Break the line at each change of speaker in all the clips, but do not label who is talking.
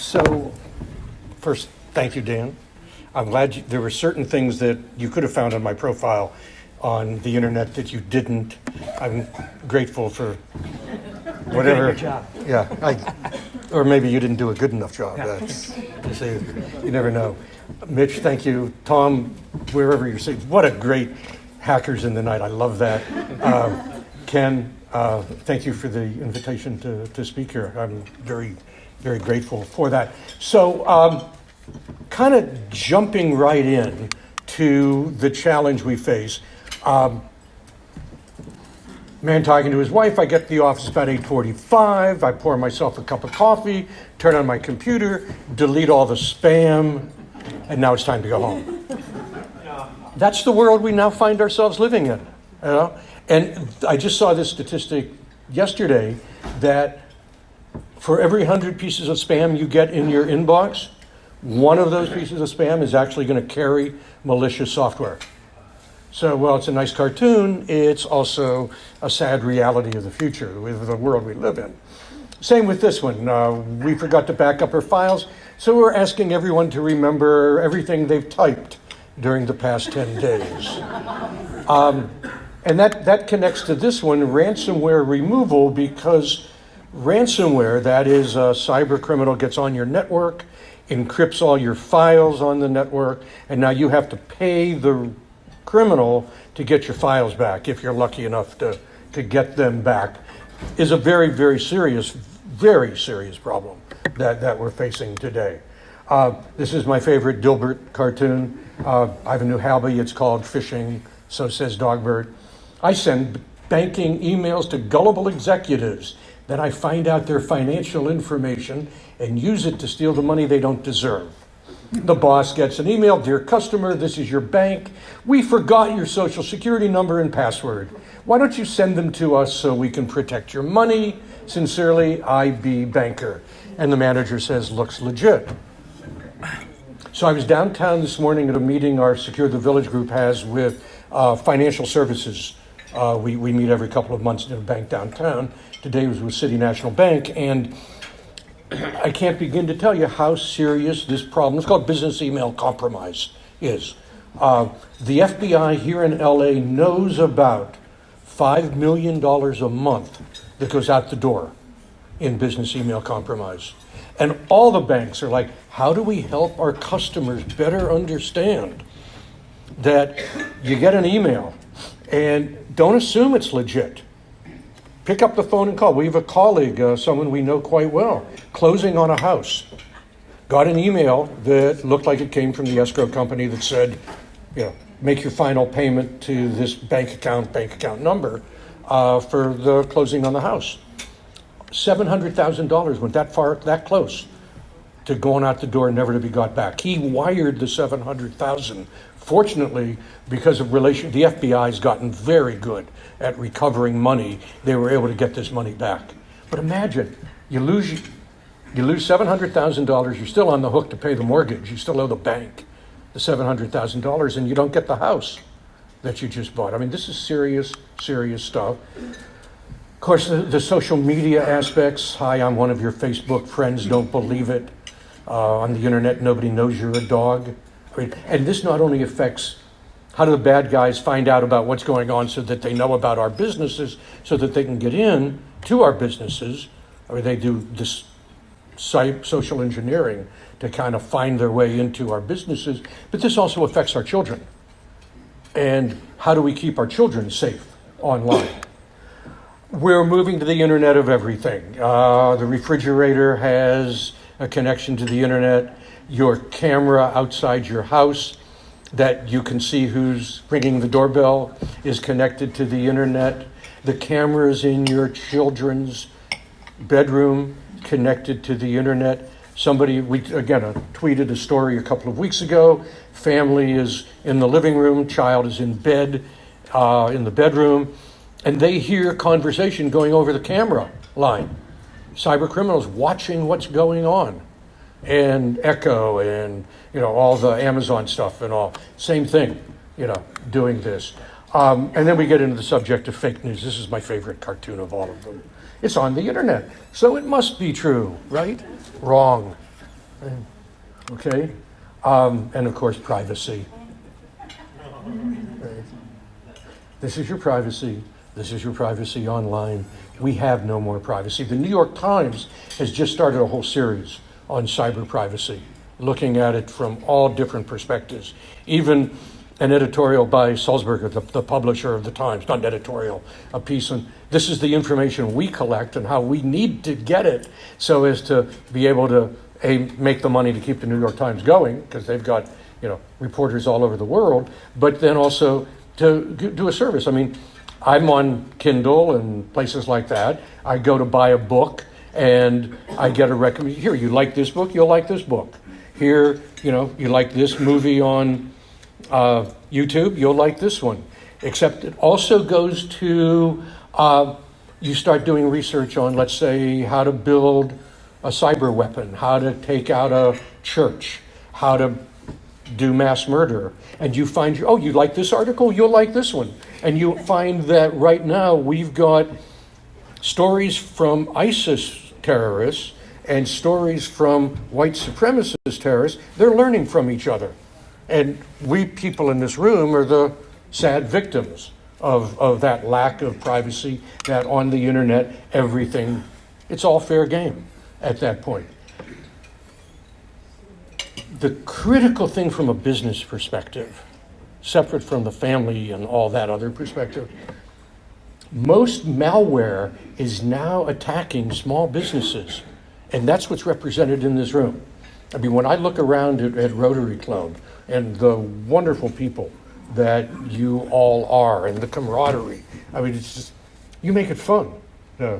So, first, thank you, Dan. I'm glad there were certain things that you could have found on my profile on the internet that you didn't. I'm grateful for whatever.
Good job.
Yeah, or maybe you didn't do a good enough job. You never know. Mitch, thank you. Tom, wherever you're sitting, what a great Hackers in the Night. I love that. Ken, thank you for the invitation to speak here. I'm very, very grateful for that. So, kind of jumping right in to the challenge we face. Man talking to his wife, I get to the office about 8:45, I pour myself a cup of coffee, turn on my computer, delete all the spam, and now it's time to go home. That's the world we now find ourselves living in. You know? And I just saw this statistic yesterday that for every 100 pieces of spam you get in your inbox, one of those pieces of spam is actually going to carry malicious software. So, while it's a nice cartoon, it's also a sad reality of the future with the world we live in. Same with this one. We forgot to back up our files, so we're asking everyone to remember everything they've typed during the past 10 days. And that connects to this one, ransomware removal, because ransomware, that is a cyber criminal, gets on your network, encrypts all your files on the network, and now you have to pay the criminal to get your files back, if you're lucky enough to get them back, is a very, very serious problem that we're facing today. This is my favorite Dilbert cartoon. I have a new hobby. It's called Phishing, so says Dogbert. I send banking emails to gullible executives. Then I find out their financial information and use it to steal the money they don't deserve. The boss gets an email, dear customer, this is your bank. We forgot your social security number and password. Why don't you send them to us so we can protect your money? Sincerely, IB Banker. And the manager says, looks legit. So I was downtown this morning at a meeting our SecureTheVillage group has with financial services. We meet every couple of months in a bank downtown. Today was with City National Bank, and I can't begin to tell you how serious this problem, it's called business email compromise, is. The FBI here in LA knows about $5 million a month that goes out the door in business email compromise. And all the banks are like, how do we help our customers better understand that you get an email and don't assume it's legit. Pick up the phone and call. We have a colleague, someone we know quite well, closing on a house. Got an email that looked like it came from the escrow company that said, make your final payment to this bank account number for the closing on the house. $700,000 went that close to going out the door and never to be got back. He wired the $700,000. Fortunately, because of the FBI's gotten very good at recovering money. They were able to get this money back. But imagine, you lose $700,000. You're still on the hook to pay the mortgage. You still owe the bank the $700,000, and you don't get the house that you just bought. I mean, this is serious, serious stuff. Of course, the social media aspects. Hi, I'm one of your Facebook friends. Don't believe it. On the internet, nobody knows you're a dog. And this not only affects how do the bad guys find out about what's going on so that they know about our businesses so that they can get in to our businesses, or they do this social engineering to kind of find their way into our businesses, but this also affects our children. And how do we keep our children safe online? We're moving to the internet of everything. The refrigerator has a connection to the internet. Your camera outside your house that you can see who's ringing the doorbell is connected to the internet. The cameras in your children's bedroom connected to the internet. We tweeted a story a couple of weeks ago. Family is in the living room, child is in bed, in the bedroom, and they hear conversation going over the camera line. Cyber criminals watching what's going on. And Echo and, all the Amazon stuff and all. Same thing, doing this. And then we get into the subject of fake news. This is my favorite cartoon of all of them. It's on the internet, so it must be true, right? Wrong. Okay? And of course, privacy. This is your privacy. This is your privacy online. We have no more privacy. The New York Times has just started a whole series on cyber privacy, looking at it from all different perspectives. Even an editorial by Sulzberger, the publisher of the Times, not an editorial, a piece on this is the information we collect and how we need to get it so as to be able to make the money to keep the New York Times going, because they've got reporters all over the world, but then also to do a service. I mean, I'm on Kindle and places like that. I go to buy a book and I get a recommendation. Here, you like this book? You'll like this book. Here, you like this movie on YouTube? You'll like this one. Except it also goes to, you start doing research on, let's say, how to build a cyber weapon, how to take out a church, how to do mass murder. And you find, you like this article? You'll like this one. And you find that right now we've got stories from ISIS terrorists and stories from white supremacist terrorists. They're learning from each other. And we people in this room are the sad victims of that lack of privacy, that on the internet, everything, it's all fair game at that point. The critical thing from a business perspective, separate from the family and all that other perspective, most malware is now attacking small businesses. And that's what's represented in this room. I mean, when I look around at Rotary Club and the wonderful people that you all are and the camaraderie, I mean, it's just, you make it fun. Where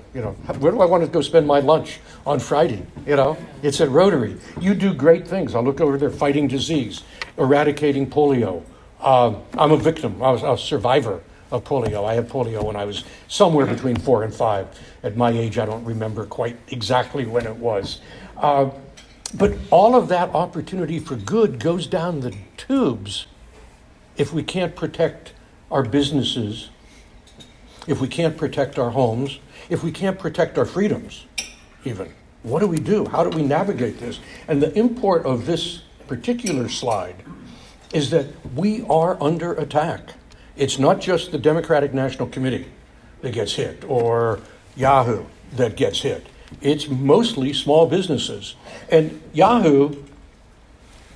do I want to go spend my lunch on Friday? It's at Rotary. You do great things. I look over there fighting disease, eradicating polio. I'm a victim. I was a survivor of polio. I had polio when I was somewhere between 4 and 5. At my age, I don't remember quite exactly when it was. But all of that opportunity for good goes down the tubes if we can't protect our businesses, if we can't protect our homes, if we can't protect our freedoms, even. What do we do? How do we navigate this? And the import of this particular slide is that we are under attack. It's not just the Democratic National Committee that gets hit or Yahoo that gets hit. It's mostly small businesses. And Yahoo,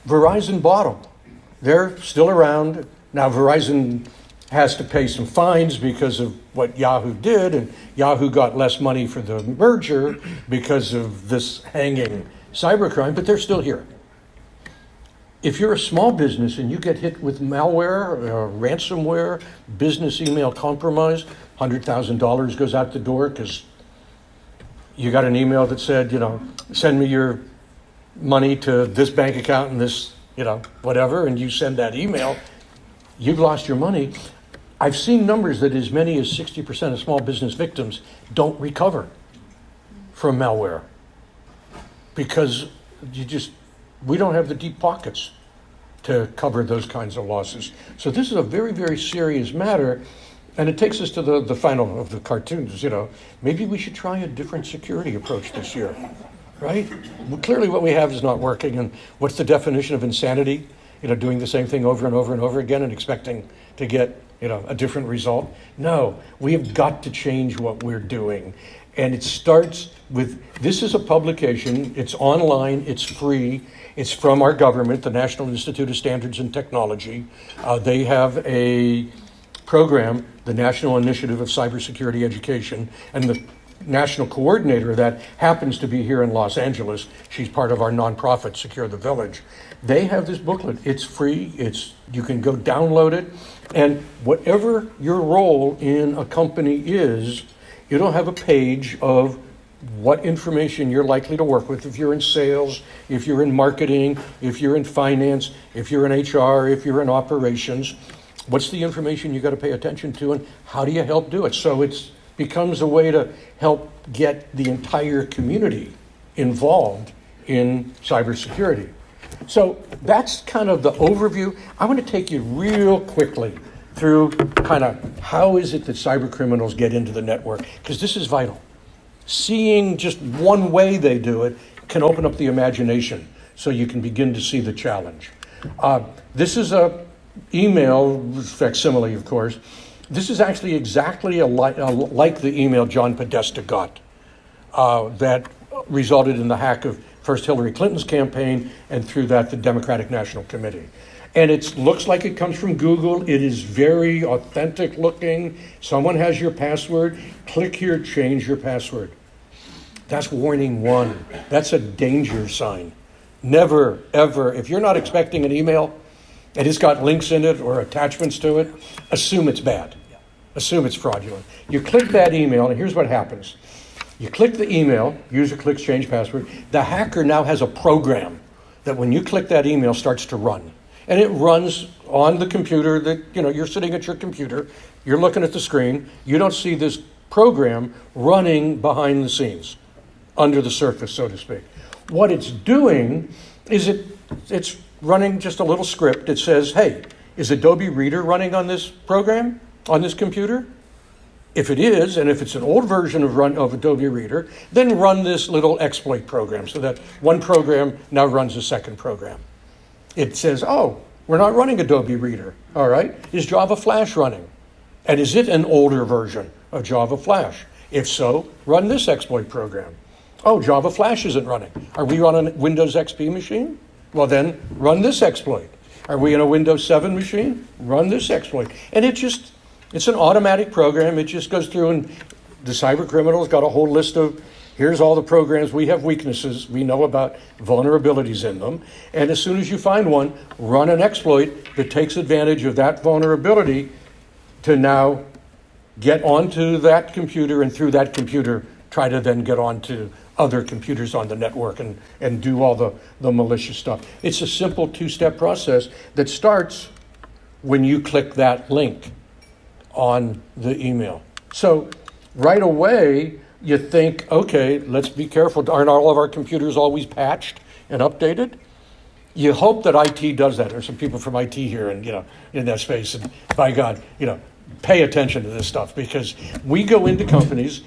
Verizon bought them. They're still around. Now Verizon has to pay some fines because of what Yahoo did, and Yahoo got less money for the merger because of this hanging cybercrime, but they're still here. If you're a small business and you get hit with malware, ransomware, business email compromise, $100,000 goes out the door because you got an email that said, send me your money to this bank account and this, whatever, and you send that email, you've lost your money. I've seen numbers that as many as 60% of small business victims don't recover from malware because we don't have the deep pockets to cover those kinds of losses. So this is a very, very serious matter. And it takes us to the final of the cartoons, Maybe we should try a different security approach this year, right? Well, clearly what we have is not working. And what's the definition of insanity? Doing the same thing over and over and over again and expecting to get, a different result. No, we have got to change what we're doing. And it starts with, this is a publication, it's online, it's free, it's from our government, the National Institute of Standards and Technology. They have a program, the National Initiative of Cybersecurity Education, and the national coordinator of that happens to be here in Los Angeles. She's part of our nonprofit, SecureTheVillage. They have this booklet. It's free. You can go download it. And whatever your role in a company is, it'll have a page of what information you're likely to work with. If you're in sales, if you're in marketing, if you're in finance, if you're in HR, if you're in operations, what's the information you got to pay attention to and how do you help do it? So it becomes a way to help get the entire community involved in cybersecurity. So that's kind of the overview. I want to take you real quickly through kind of how is it that cyber criminals get into the network, because this is vital. Seeing just one way they do it can open up the imagination so you can begin to see the challenge. This is a email, facsimile, of course. This is actually exactly like the email John Podesta got that resulted in the hack of first Hillary Clinton's campaign, and through that, the Democratic National Committee. And it looks like it comes from Google. It is very authentic looking. Someone has your password. Click here, change your password. That's warning one. That's a danger sign. Never, ever, if you're not expecting an email and it's got links in it or attachments to it, assume it's bad. Assume it's fraudulent. You click that email, and here's what happens. You click the email, user clicks change password. The hacker now has a program that when you click that email starts to run. And it runs on the computer that, you're sitting at your computer, you're looking at the screen, you don't see this program running behind the scenes, under the surface, so to speak. What it's doing is it's running just a little script. It says, hey, is Adobe Reader running on this program, on this computer? If it is, and if it's an old version of Adobe Reader, then run this little exploit program so that one program now runs a second program. It says, oh, we're not running Adobe Reader. All right, is Java Flash running? And is it an older version of Java Flash? If so, run this exploit program. Oh, Java Flash isn't running. Are we on a Windows XP machine? Well, then run this exploit. Are we in a Windows 7 machine? Run this exploit. And it's an automatic program. It just goes through, and the cyber criminal's got a whole list of, here's all the programs, we have weaknesses, we know about vulnerabilities in them. And as soon as you find one, run an exploit that takes advantage of that vulnerability to now get onto that computer, and through that computer, try to then get onto other computers on the network and do all the malicious stuff. It's a simple two-step process that starts when you click that link on the email. So right away, you think, okay, let's be careful. Aren't all of our computers always patched and updated? You hope that IT does that. There's some people from IT here and, in that space. And by God, pay attention to this stuff, because we go into companies.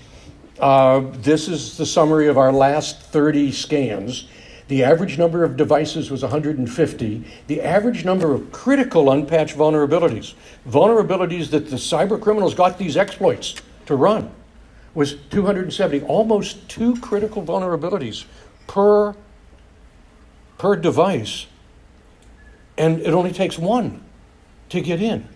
This is the summary of our last 30 scans. The average number of devices was 150. The average number of critical unpatched vulnerabilities that the cyber criminals got these exploits to run, was 270. Almost 2 critical vulnerabilities per device. And it only takes one to get in.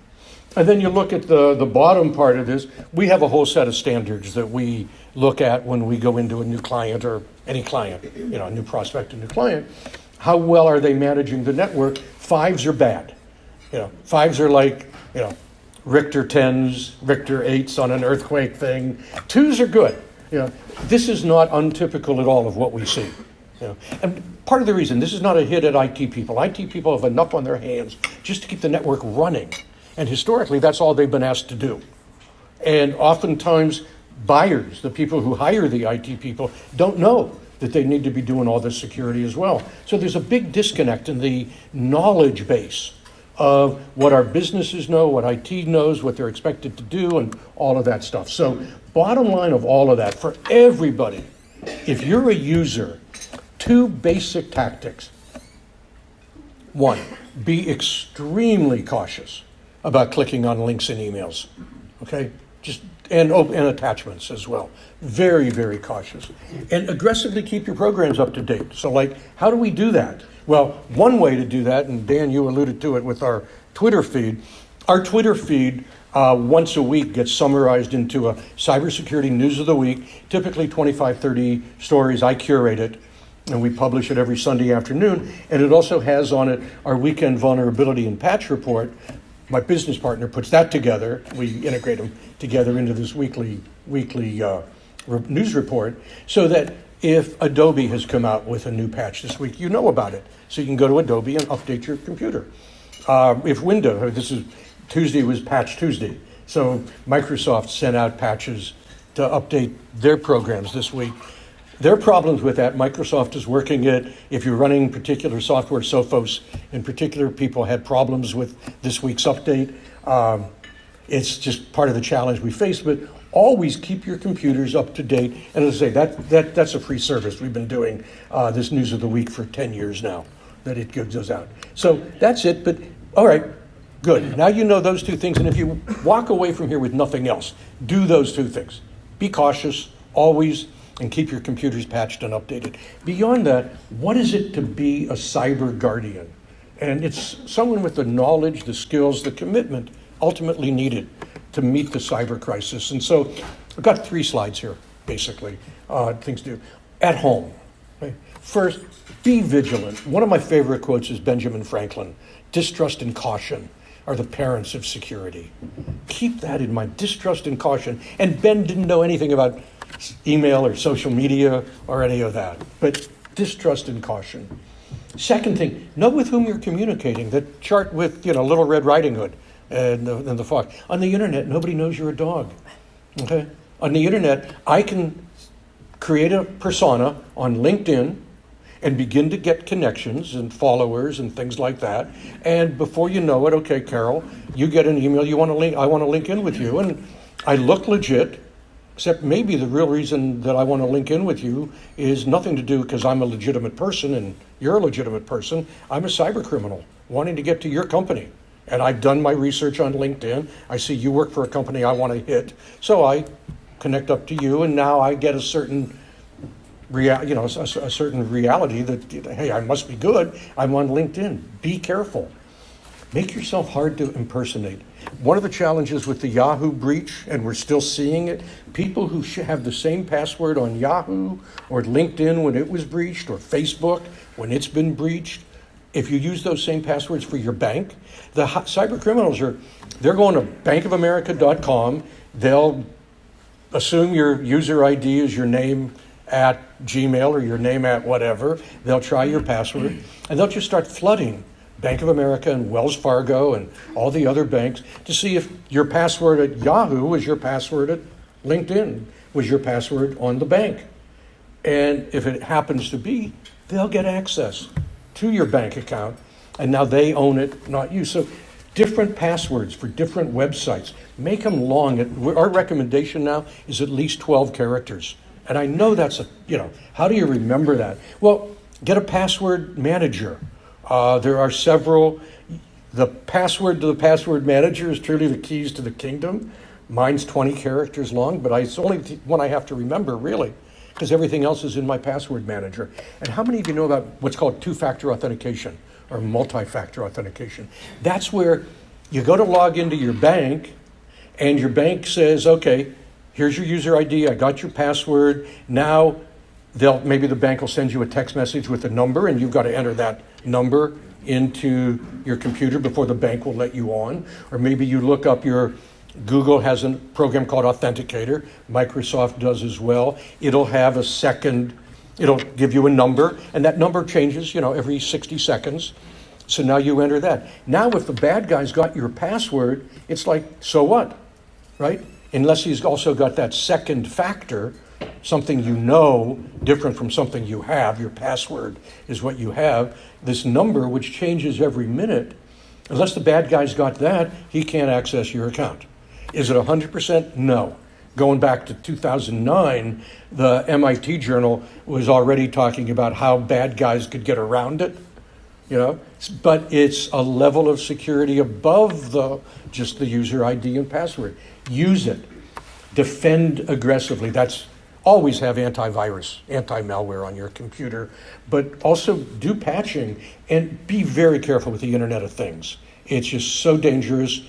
And then you look at the bottom part of this. We have a whole set of standards that we look at when we go into a new client, or any client, a new prospect, a new client. How well are they managing the network? 5s are bad. 5s are like, Richter 10s, Richter 8s on an earthquake thing. 2s are good. This is not untypical at all of what we see. And part of the reason, this is not a hit at IT people. IT people have enough on their hands just to keep the network running. And historically, that's all they've been asked to do. And oftentimes, buyers, the people who hire the IT people, don't know that they need to be doing all this security as well. So there's a big disconnect in the knowledge base of what our businesses know, what IT knows, what they're expected to do, and all of that stuff. So bottom line of all of that, for everybody, if you're a user, 2 basic tactics. 1, be extremely cautious about clicking on links in emails, okay? And attachments as well. Very, very cautious. And aggressively keep your programs up to date. So how do we do that? Well, one way to do that, and Dan, you alluded to it with our Twitter feed. Our Twitter feed once a week gets summarized into a cybersecurity news of the week, typically 25, 30 stories. I curate it, and we publish it every Sunday afternoon. And it also has on it our weekend vulnerability and patch report. My business partner puts that together. We integrate them together into this weekly news report, so that if Adobe has come out with a new patch this week, you know about it. So you can go to Adobe and update your computer. If Windows, Tuesday was Patch Tuesday. So Microsoft sent out patches to update their programs this week. There are problems with that. Microsoft is working it. If you're running particular software, Sophos in particular, people had problems with this week's update. It's just part of the challenge we face. But Always keep your computers up to date. And as I say, that's a free service. We've been doing this News of the Week for 10 years now, that it gives us out. So that's it, but all right, good. Now you know those two things, and if you walk away from here with nothing else, do those two things. Be cautious, always, and keep your computers patched and updated. Beyond that, what is it to be a cyber guardian? And it's someone with the knowledge, the skills, the commitment ultimately needed to meet the cyber crisis. And so I've got 3 slides here, basically, things to do. At home, right? First, be vigilant. One of my favorite quotes is Benjamin Franklin: distrust and caution are the parents of security. Keep that in mind, distrust and caution. And Ben didn't know anything about email or social media or any of that, but distrust and caution. Second thing, know with whom you're communicating. That chart with, Little Red Riding Hood and the fox. On the internet, nobody knows you're a dog, okay? On the internet, I can create a persona on LinkedIn and begin to get connections and followers and things like that. And before you know it, okay, Carol, you get an email, I want to link in with you. And I look legit, except maybe the real reason that I want to link in with you is nothing to do because I'm a legitimate person and you're a legitimate person. I'm a cyber criminal wanting to get to your company. And I've done my research on LinkedIn. I see you work for a company I want to hit. So I connect up to you, and now I get a certain a certain reality that, hey, I must be good. I'm on LinkedIn. Be careful. Make yourself hard to impersonate. One of the challenges with the Yahoo breach, and we're still seeing it, people who have the same password on Yahoo or LinkedIn when it was breached, or Facebook when it's been breached, if you use those same passwords for your bank, the cyber criminals they're going to bankofamerica.com. They'll assume your user ID is your name at Gmail or your name at whatever. They'll try your password, and they'll just start flooding Bank of America and Wells Fargo and all the other banks to see if your password at Yahoo was your password at LinkedIn, was your password on the bank. And if it happens to be, they'll get access to your bank account, and now they own it, not you. So different passwords for different websites. Make them long. Our recommendation now is at least 12 characters. And I know that's how do you remember that? Well, get a password manager. There are several. The password to the password manager is truly the keys to the kingdom. Mine's 20 characters long, but it's only one I have to remember, really, because everything else is in my password manager. And how many of you know about what's called two-factor authentication or multi-factor authentication? That's where you go to log into your bank, and your bank says, okay, here's your user ID, I got your password. Now, maybe the bank will send you a text message with a number, and you've got to enter that number into your computer before the bank will let you on. Or maybe you look up Google has a program called Authenticator. Microsoft does as well. It'll have it'll give you a number, and that number changes, every 60 seconds. So now you enter that. Now, if the bad guy's got your password, it's like, so what, right? Unless he's also got that second factor, something different from something you have. Your password is what you have. This number, which changes every minute, unless the bad guy's got that, he can't access your account. Is it 100%? No. Going back to 2009, the MIT journal was already talking about how bad guys could get around it, but it's a level of security above just the user ID and password. Use it. Defend aggressively. That's always have antivirus, anti-malware on your computer, but also do patching and be very careful with the Internet of Things. It's just so dangerous.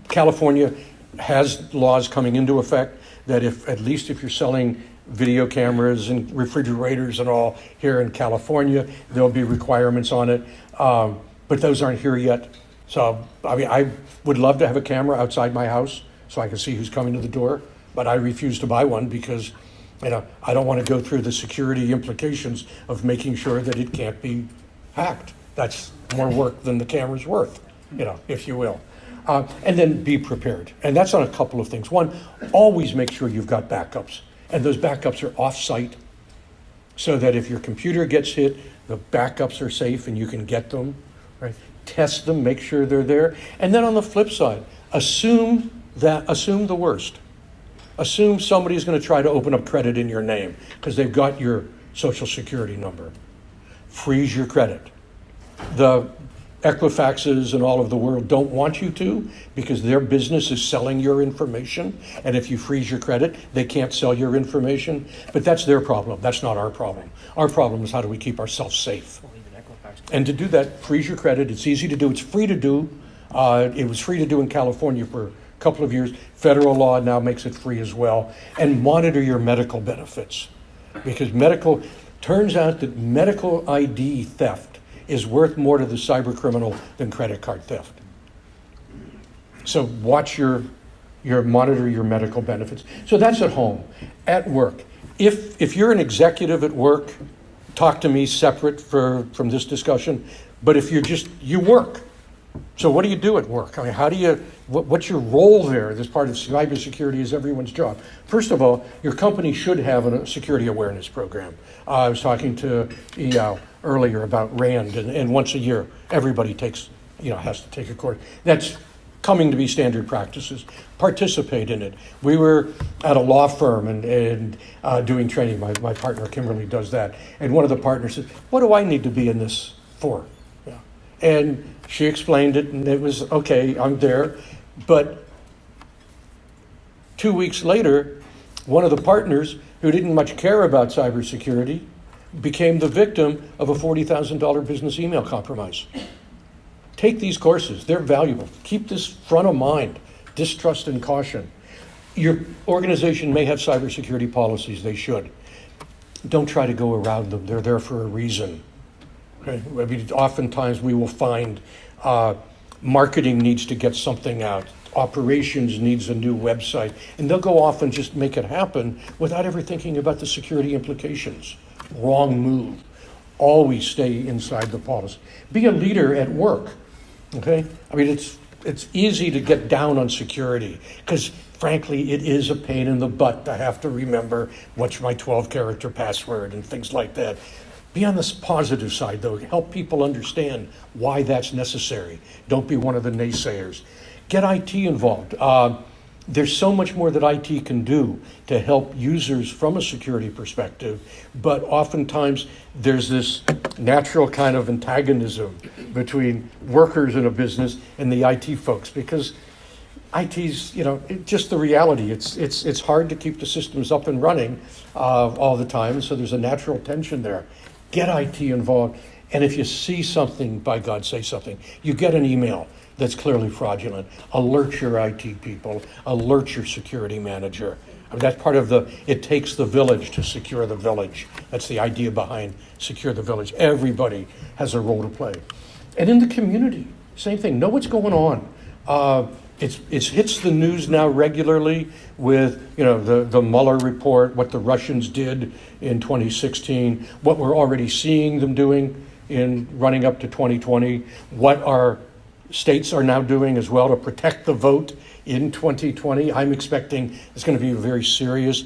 California has laws coming into effect that at least if you're selling video cameras and refrigerators and all here in California, there'll be requirements on it. But those aren't here yet. So, I would love to have a camera outside my house so I can see who's coming to the door, but I refuse to buy one because, I don't want to go through the security implications of making sure that it can't be hacked. That's more work than the camera's worth, if you will. And then be prepared. And that's on a couple of things. One, always make sure you've got backups. And those backups are off-site so that if your computer gets hit, the backups are safe and you can get them, right? Test them, make sure they're there. And then on the flip side, assume the worst. Assume somebody's going to try to open up credit in your name because they've got your social security number. Freeze your credit. The Equifaxes and all of the world don't want you to because their business is selling your information. And if you freeze your credit, they can't sell your information. But that's their problem. That's not our problem. Our problem is how do we keep ourselves safe? And to do that, freeze your credit. It's easy to do. It's free to do. It was free to do in California for a couple of years. Federal law now makes it free as well. And monitor your medical benefits. Because turns out that medical ID theft is worth more to the cyber criminal than credit card theft. So monitor your medical benefits. So that's at home. At work, if you're an executive at work, talk to me separate from this discussion. But if you work. So what do you do at work? I mean, what's your role there? This part of cybersecurity is everyone's job. First of all, your company should have a security awareness program. I was talking to EL earlier about RAND, and once a year, everybody has to take a course. That's coming to be standard practices. Participate in it. We were at a law firm and doing training. My partner, Kimberly, does that. And one of the partners said, what do I need to be in this for? Yeah. And she explained it, and it was, okay, I'm there. But 2 weeks later, one of the partners who didn't much care about cybersecurity became the victim of a $40,000 business email compromise. Take these courses. They're valuable. Keep this front of mind, distrust and caution. Your organization may have cybersecurity policies. They should. Don't try to go around them. They're there for a reason. Okay? I mean, oftentimes we will find marketing needs to get something out. Operations needs a new website. And they'll go off and just make it happen without ever thinking about the security implications. Wrong move. Always stay inside the policy. Be a leader at work. Okay? I mean, it's easy to get down on security because, frankly, it is a pain in the butt to have to remember what's my 12-character password and things like that. Be on the positive side, though. Help people understand why that's necessary. Don't be one of the naysayers. Get IT involved. There's so much more that IT can do to help users from a security perspective, but oftentimes there's this natural kind of antagonism between workers in a business and the IT folks because IT's, just the reality. It's hard to keep the systems up and running all the time, so there's a natural tension there. Get IT involved, and if you see something, by God, say something. You get an email that's clearly fraudulent. Alert your IT people. Alert your security manager. I mean, that's part of it takes the village to secure the village. That's the idea behind Secure the Village. Everybody has a role to play. And in the community, same thing. Know what's going on. It hits the news now regularly with the Mueller report, what the Russians did in 2016, what we're already seeing them doing in running up to 2020, what our states are now doing as well to protect the vote in 2020. I'm expecting it's going to be very serious.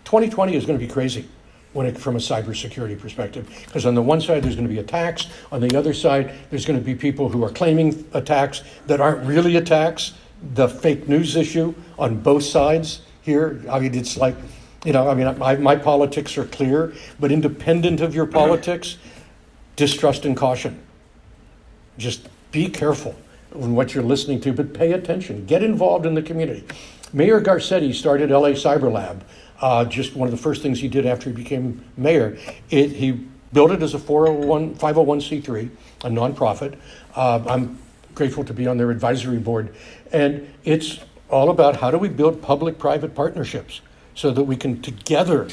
2020 is going to be crazy from a cybersecurity perspective, because on the one side there's going to be attacks, on the other side there's going to be people who are claiming attacks that aren't really attacks, the fake news issue on both sides here. I mean, it's like, my politics are clear, but independent of your politics, distrust and caution. Just be careful in what you're listening to, but pay attention. Get involved in the community. Mayor Garcetti started LA Cyber Lab. Just one of the first things he did after he became mayor. He built it as a 501c3, a nonprofit. I'm grateful to be on their advisory board. And it's all about how do we build public-private partnerships so that we can together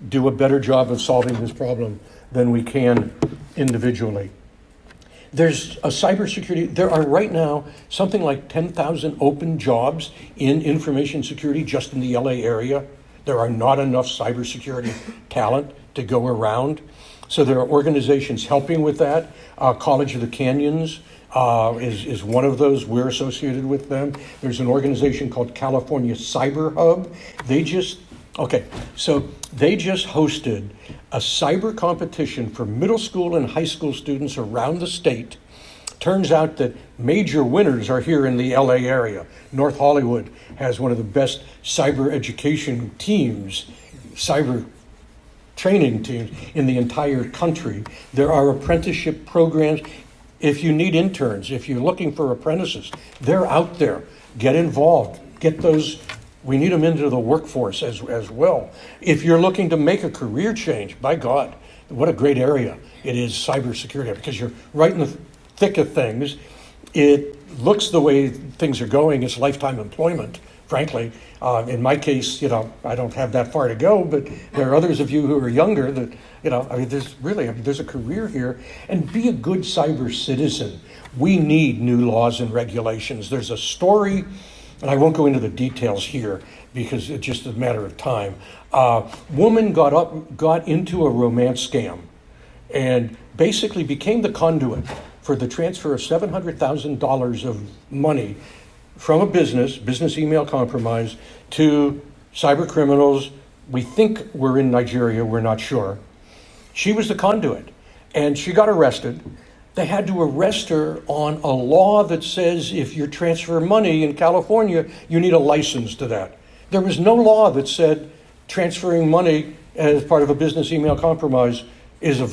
do a better job of solving this problem than we can individually. There's a cybersecurity. There are right now something like 10,000 open jobs in information security just in the LA area. There are not enough cybersecurity talent to go around. So there are organizations helping with that. College of the Canyons is one of those. We're associated with them. There's an organization called California Cyber Hub. They just hosted a cyber competition for middle school and high school students around the state Turns out that major winners are here in the LA area. North Hollywood has one of the best cyber education teams, cyber training teams in the entire country. There are apprenticeship programs. If you need interns, if you're looking for apprentices, they're out there. Get involved. Get those. We need them into the workforce as well. If you're looking to make a career change, by God, what a great area it is, cybersecurity, because you're right in the thick of things. It looks the way things are going, it's lifetime employment, frankly. In my case, I don't have that far to go, but there are others of you who are younger that, there's a career here. And be a good cyber citizen. We need new laws and regulations. There's a story, and I won't go into the details here because it's just a matter of time. Woman got into a romance scam and basically became the conduit for the transfer of $700,000 of money from a business email compromise, to cyber criminals. We think we're in Nigeria, we're not sure. She was the conduit, and she got arrested. They had to arrest her on a law that says if you transfer money in California, you need a license to that. There was no law that said transferring money as part of a business email compromise is a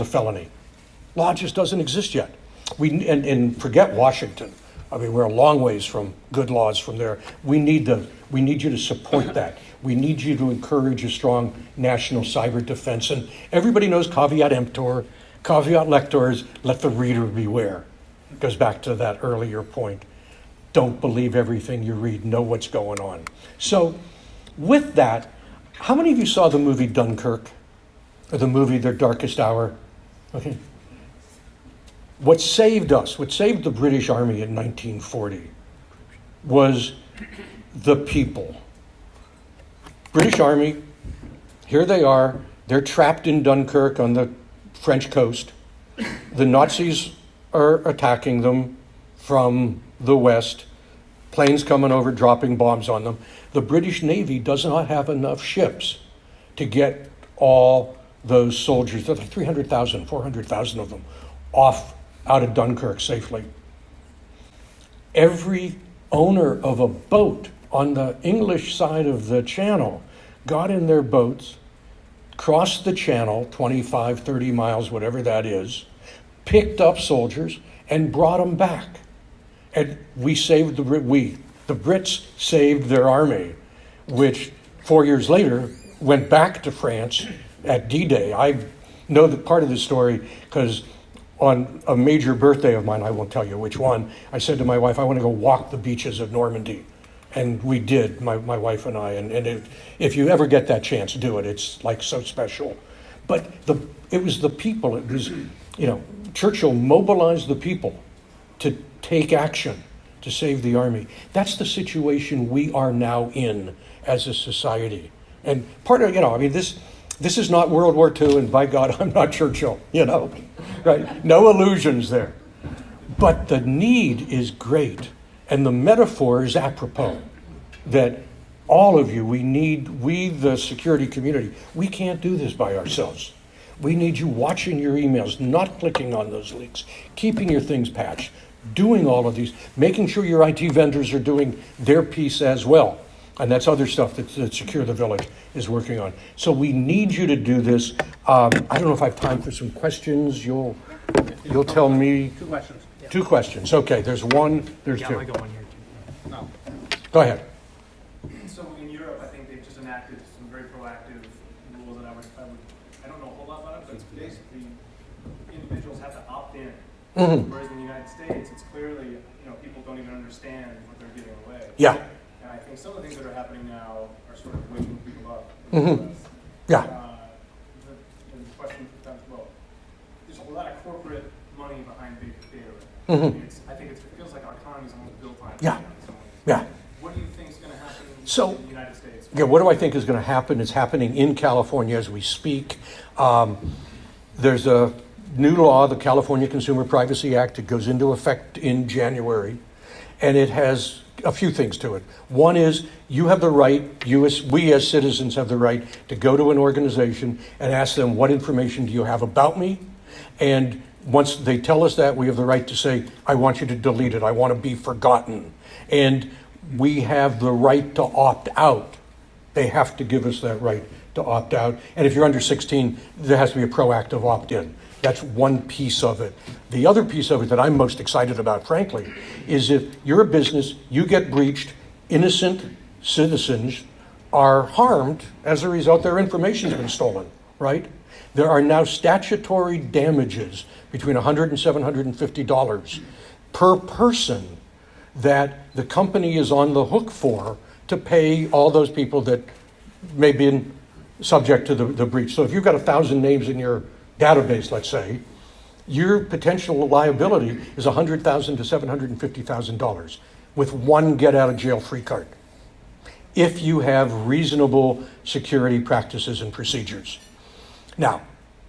felony. Law just doesn't exist yet. And forget Washington. I mean, we're a long ways from good laws from there. We need you to support that. We need you to encourage a strong national cyber defense. And everybody knows caveat emptor, caveat lectors, let the reader beware. It goes back to that earlier point. Don't believe everything you read. Know what's going on. So with that, how many of you saw the movie Dunkirk? Or the movie Their Darkest Hour? Okay. What saved the British Army in 1940 was the people. British Army, here they are, they're trapped in Dunkirk on the French coast. The Nazis are attacking them from the west, planes coming over, dropping bombs on them. The British Navy does not have enough ships to get all those soldiers, there's like 300,000, 400,000 of them, out of Dunkirk safely. Every owner of a boat on the English side of the channel got in their boats, crossed the channel, 25, 30 miles, whatever that is, picked up soldiers and brought them back. And we saved the Brits saved their army, which 4 years later went back to France at D-Day. I know that part of the story because on a major birthday of mine, I won't tell you which one, I said to my wife, I want to go walk the beaches of Normandy. And we did, my wife and I. And if you ever get that chance, do it. It's like so special. But it was the people. It was, Churchill mobilized the people to take action to save the army. That's the situation we are now in as a society. And part of, this is not World War II, and by God, I'm not Churchill, right? No illusions there. But the need is great, and the metaphor is apropos, that all of you, we the security community, we can't do this by ourselves. We need you watching your emails, not clicking on those links, keeping your things patched, doing all of these, making sure your IT vendors are doing their piece as well. And that's other stuff that SecureTheVillage is working on. So we need you to do this. I don't know if I have time for some questions. You'll tell me.
2 questions.
Yeah. 2 questions. Okay, there's one, there's 2.
I might go one here too. No.
Go ahead.
So in Europe, I think they've just enacted some very proactive rules that I don't know a whole lot about it, but it's basically individuals have to opt in.
Mm-hmm.
Whereas in the United States, it's clearly, people don't even understand what they're giving away.
Yeah.
And I think some of the things that are happening now are sort of waking people up.
Mm-hmm. Yeah.
The question becomes, well, there's a lot of corporate money behind big data.
Mm-hmm.
I think it feels like our economy is almost built on it.
Yeah. Yeah.
What do you think is going to happen
So,
in the United States?
Yeah, what do I think is going to happen? It's happening in California as we speak. There's a new law, the California Consumer Privacy Act. It goes into effect in January, and it has a few things to it. One is you have the right, we as citizens have the right to go to an organization and ask them, what information do you have about me? And once they tell us that, we have the right to say, I want you to delete it. I want to be forgotten. And we have the right to opt out. They have to give us that right to opt out. And if you're under 16, there has to be a proactive opt-in. That's one piece of it. The other piece of it that I'm most excited about, frankly, is if you're a business, you get breached, innocent citizens are harmed as a result. Their information's been stolen, right? There are now statutory damages between $100 and $750 per person that the company is on the hook for to pay all those people that may have been subject to the breach. So if you've got 1,000 names in your database, let's say, your potential liability is $100,000 to $750,000 with one get-out-of-jail-free card, if you have reasonable security practices and procedures. Now,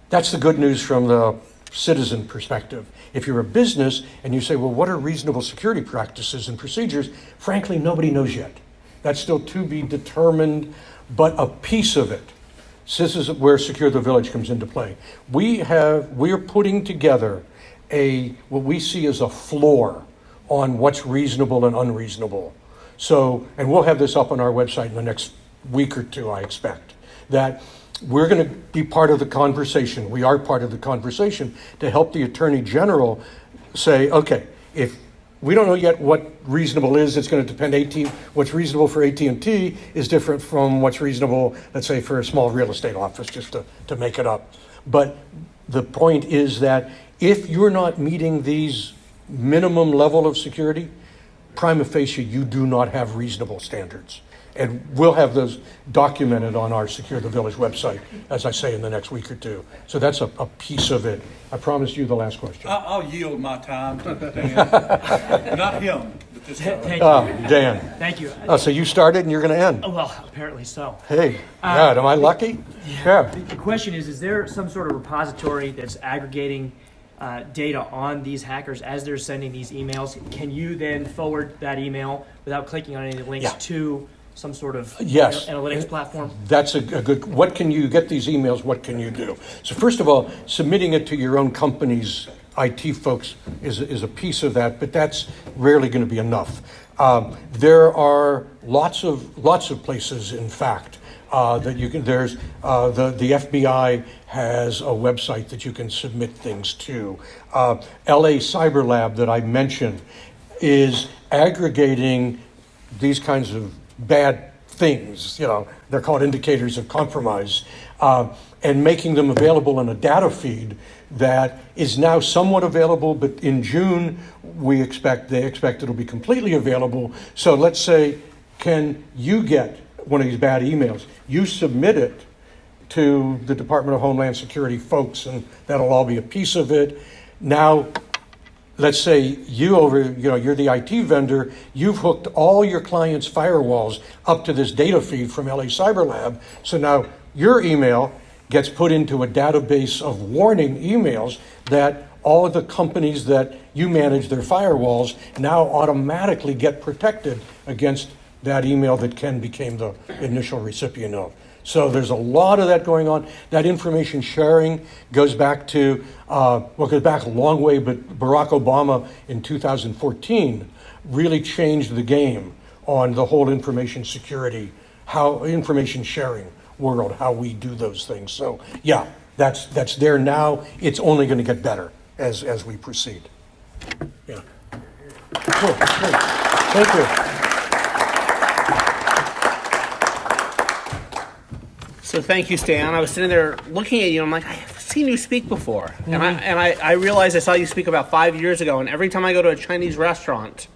that's the good news from the citizen perspective. If you're a business and you say, well, what are reasonable security practices and procedures? Frankly, nobody knows yet. That's still to be determined, but a piece of it. This is where Secure the Village comes into play. We're putting together what we see as a floor on what's reasonable and unreasonable. So, and we'll have this up on our website in the next week or two, I expect, that we're going to be part of the conversation. We are part of the conversation to help the Attorney General say, okay, if we don't know yet what reasonable is, it's going to depend. What's reasonable for AT&T is different from what's reasonable, let's say, for a small real estate office, just to make it up. But the point is that if you're not meeting these minimum level of security, prima facie, you do not have reasonable standards. And we'll have those documented on our Secure the Village website, as I say, in the next week or two. So that's a piece of it. I promised you the last question.
I'll yield my time to Dan. Not him, but this guy.
Thank you.
Dan.
Thank you.
Oh, so you started and you're going to end.
Oh, well, apparently so.
Hey, God, am I lucky? Yeah.
The question is there some sort of repository that's aggregating data on these hackers as they're sending these emails? Can you then forward that email without clicking on any links to some sort of
Yes.
analytics platform?
That's a good, what can you get these emails, what can you do? So first of all, submitting it to your own company's IT folks is a piece of that, but that's rarely going to be enough. There are lots of places, in fact, that you can, there's, the FBI has a website that you can submit things to. LA Cyber Lab that I mentioned is aggregating these kinds of bad things, they're called indicators of compromise, and making them available in a data feed that is now somewhat available, but in June they expect it'll be completely available. So let's say, can you get one of these bad emails? You submit it to the Department of Homeland Security folks, and that'll all be a piece of it. Now, let's say you're the IT vendor, you've hooked all your clients' firewalls up to this data feed from LA Cyber Lab. So now your email gets put into a database of warning emails that all of the companies that you manage their firewalls now automatically get protected against that email that Ken became the initial recipient of. So there's a lot of that going on. That information sharing goes back to, goes back a long way, but Barack Obama in 2014 really changed the game on the whole information security, how information sharing world, how we do those things. So yeah, that's there now. It's only going to get better as we proceed. Yeah. Cool. Great. Thank you.
So thank you, Stan. I was sitting there looking at you, and I'm like, I've seen you speak before. Mm-hmm. And I realized I saw you speak about 5 years ago, and every time I go to a Chinese restaurant,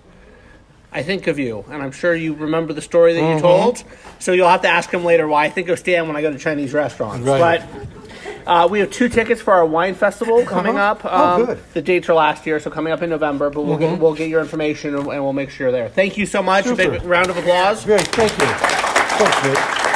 I think of you. And I'm sure you remember the story that you told. So you'll have to ask him later why I think of Stan when I go to Chinese restaurants.
Right.
But we have 2 tickets for our wine festival coming up.
Good.
The dates are last year, so coming up in November. But we'll get your information, and we'll make sure you're there. Thank you so much.
Super.
A big round of applause.
Great. Thank you. Thanks, Nick.